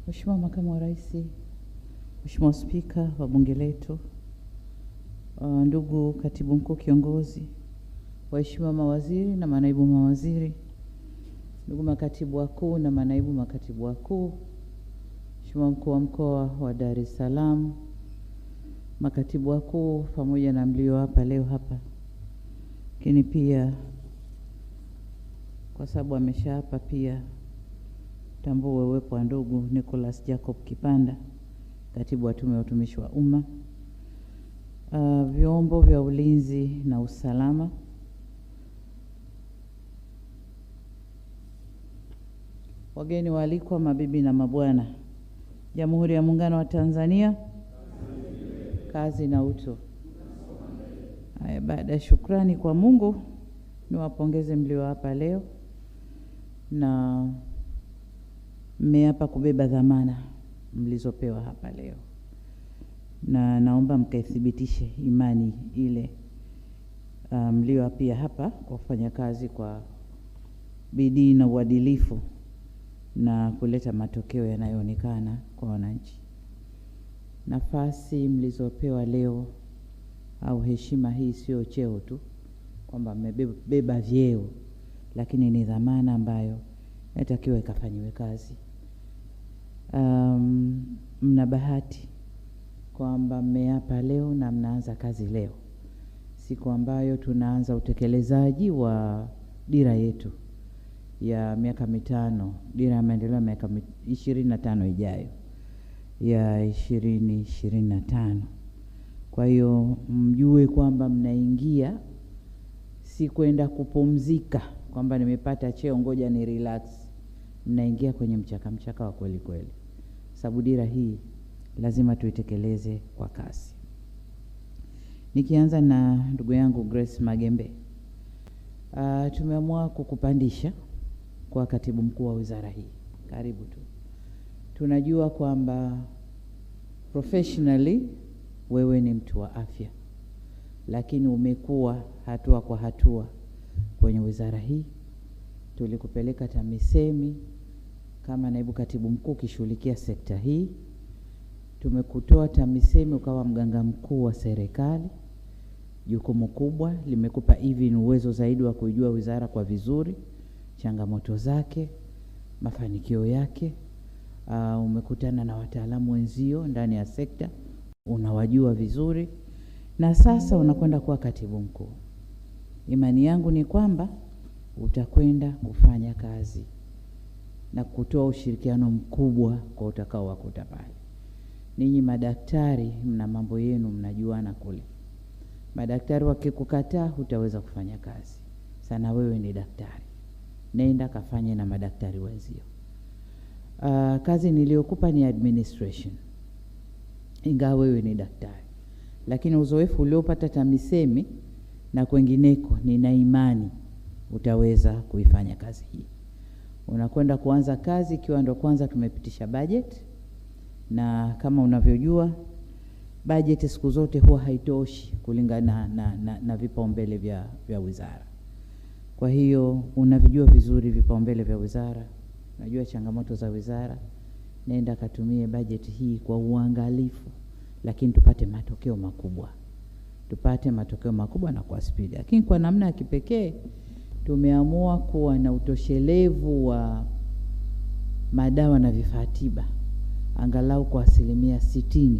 Mheshimiwa Makamu wa Rais, Mheshimiwa Spika wa Bunge letu, ndugu Katibu Mkuu Kiongozi, waheshimiwa mawaziri na manaibu mawaziri, ndugu makatibu wakuu na manaibu makatibu wakuu, Mheshimiwa Mkuu wa Mkoa wa Dar es Salaam, makatibu wakuu pamoja na mlio hapa leo hapa. Lakini pia kwa sababu ameshaapa pia tambue uwepo wa ndugu Nicholas Jacob Kipanda, katibu wa Tume ya Utumishi wa Umma, vyombo vya ulinzi na usalama, wageni waalikwa, mabibi na mabwana, Jamhuri ya Muungano wa Tanzania, kazi na utu. Haya, baada ya shukrani kwa Mungu, niwapongeze mlio hapa leo na mmeapa kubeba dhamana mlizopewa hapa leo, na naomba mkaithibitishe imani ile mlioapia hapa kwa kufanya kazi kwa bidii na uadilifu na kuleta matokeo yanayoonekana kwa wananchi. Nafasi mlizopewa leo au heshima hii sio cheo tu kwamba mmebeba vyeo, lakini ni dhamana ambayo inatakiwa ikafanyiwe kazi. Mna bahati kwamba mmeapa leo na mnaanza kazi leo, siku ambayo tunaanza utekelezaji wa dira yetu ya miaka mitano, dira ya maendeleo ya miaka 25 ijayo ya 2025. Kwa hiyo mjue kwamba mnaingia si kwenda kupumzika kwamba nimepata cheo ngoja ni relax. Mnaingia kwenye mchaka wa kweli kweli, sababu dira hii lazima tuitekeleze kwa kasi. Nikianza na ndugu yangu Grace Magembe, tumeamua kukupandisha kwa katibu mkuu wa wizara hii. Karibu tu. Tunajua kwamba professionally wewe ni mtu wa afya, lakini umekuwa hatua kwa hatua kwenye wizara hii. Tulikupeleka TAMISEMI kama naibu katibu mkuu kishughulikia sekta hii. Tumekutoa TAMISEMI ukawa mganga mkuu wa serikali. Jukumu kubwa limekupa even uwezo zaidi wa kujua wizara kwa vizuri, changamoto zake, mafanikio yake. Umekutana na wataalamu wenzio ndani ya sekta, unawajua vizuri, na sasa unakwenda kuwa katibu mkuu. Imani yangu ni kwamba utakwenda kufanya kazi na kutoa ushirikiano mkubwa kwa utakao wakuta pale. Ninyi madaktari mna mambo yenu, mnajuana kule. Madaktari wakikukataa hutaweza kufanya kazi. Sana wewe ni daktari, nenda kafanye na madaktari wenzio. Kazi niliyokupa ni administration, ingawa wewe ni daktari, lakini uzoefu uliopata TAMISEMI na kwengineko, nina imani utaweza kuifanya kazi hii. Unakwenda kuanza kazi ikiwa ndo kwanza tumepitisha budget, na kama unavyojua budget siku zote huwa haitoshi kulingana na vipaumbele vya wizara. Kwa hiyo unavijua vizuri vipaumbele vya wizara, unajua changamoto za wizara. Nenda katumie budget hii kwa uangalifu, lakini tupate matokeo makubwa na kwa speed. Lakini kwa namna ya kipekee tumeamua kuwa na utoshelevu wa madawa na vifaa tiba angalau kwa 60%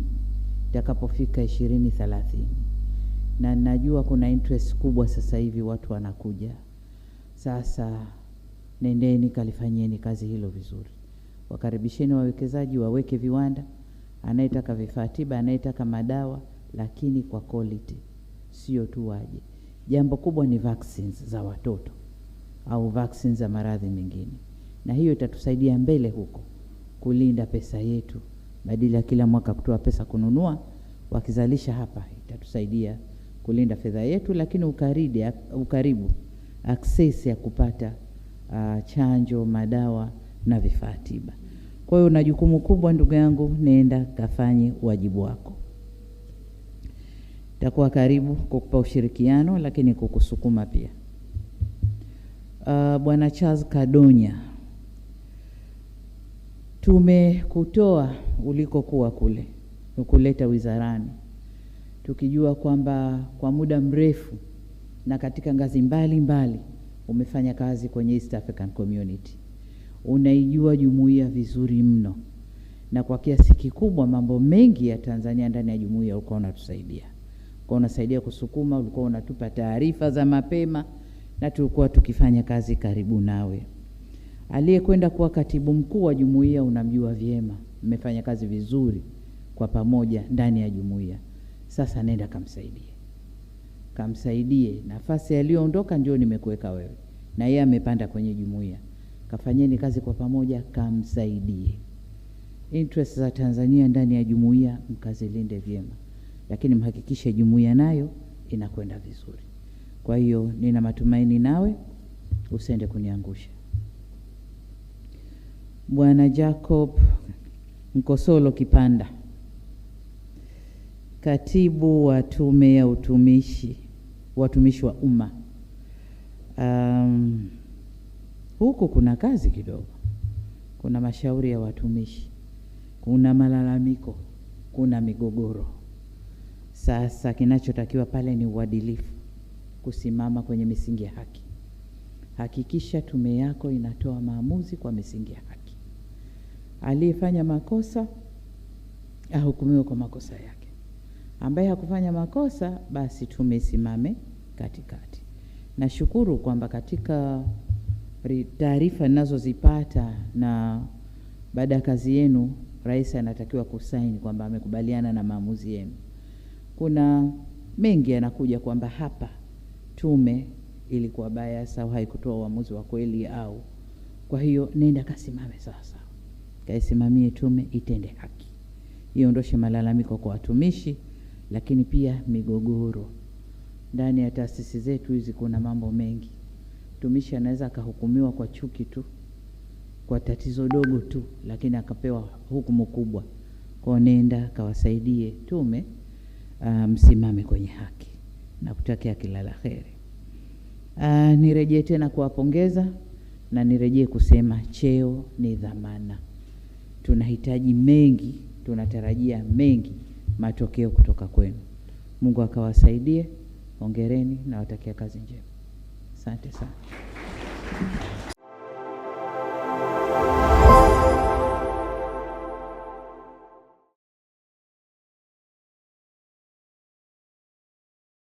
itakapofika 2030. Na najua kuna interest kubwa sasa hivi, watu wanakuja. Sasa nendeni kalifanyeni kazi hilo vizuri. Wakaribisheni wawekezaji, waweke viwanda, anayetaka vifaa tiba, anayetaka madawa, lakini kwa quality, sio tu waje. Jambo kubwa ni vaccines za watoto au vaccines za maradhi mengine, na hiyo itatusaidia mbele huko kulinda pesa yetu, badala kila mwaka kutoa pesa kununua. Wakizalisha hapa itatusaidia kulinda fedha yetu, lakini ukaribu access ya kupata chanjo, madawa na vifaa tiba. Kwa hiyo una jukumu kubwa ndugu yangu, nenda kafanye wajibu wako. Takuwa karibu kukupa ushirikiano, lakini kukusukuma pia. Bwana Charles Kadonya, Tumekutoa ulikokuwa kule, ukuleta wizarani, tukijua kwamba kwa muda mrefu na katika ngazi mbali umefanya kazi kwenye East African Community. Unaijua jumuiya vizuri mno, na kwa kiasi kikubwa mambo mengi ya Tanzania ndani ya jumuiya ulikuwa unatusaidia. Ulikuwa unasaidia kusukuma, ulikuwa unatupa taarifa za mapema, na tulikuwa tukifanya kazi karibu nawe. Aliyekwenda kuwa katibu mkuu wa jumuiya unamjua vyema, mmefanya kazi vizuri kwa pamoja ndani ya jumuiya. Sasa nenda kamsaidie. Nafasi aliyoondoka ndio nimekuweka wewe, na yeye amepanda kwenye jumuiya. Kafanyeni kazi kwa pamoja, kamsaidie. Interest za Tanzania ndani ya jumuiya mkazilinde vyema, lakini mhakikishe jumuiya nayo inakwenda vizuri. Kwa hiyo nina matumaini nawe, usende kuniangusha. Bwana Jacob Nkosolo Kipanda, katibu wa tume ya watumishi wa umma. Huku kuna kazi kidogo, kuna mashauri ya watumishi, kuna malalamiko, kuna migogoro. Sasa kinachotakiwa pale ni uadilifu, kusimama kwenye misingi ya haki. Hakikisha tume yako inatoa maamuzi kwa misingi ya haki. Aliyefanya makosa ahukumiwe kwa makosa yake, ambaye hakufanya makosa basi tume isimame katikati. Nashukuru kwamba katika taarifa ninazozipata na baada ya kazi yenu, rais anatakiwa kusaini kwamba amekubaliana na maamuzi yenu. Kuna mengi yanakuja kwamba hapa tume ilikuwa bias au haikutoa uamuzi wa kweli au. Kwa hiyo nenda kasimame sasa, kaisimamie tume itende haki, iondoshe malalamiko kwa watumishi, lakini pia migogoro. Ndani ya taasisi zetu hizi kuna mambo mengi. Mtumishi anaweza akahukumiwa kwa chuki tu, kwa tatizo dogo tu, lakini akapewa hukumu kubwa. Kwa nenda kawasaidie tume, msimame kwenye haki, na kutakia kila la kheri. Nirejee tena kuwapongeza, na nirejee kusema cheo ni dhamana. Tunahitaji mengi, tunatarajia mengi matokeo kutoka kwenu. Mungu akawasaidie. Hongereni na watakia kazi njema. Asante sana.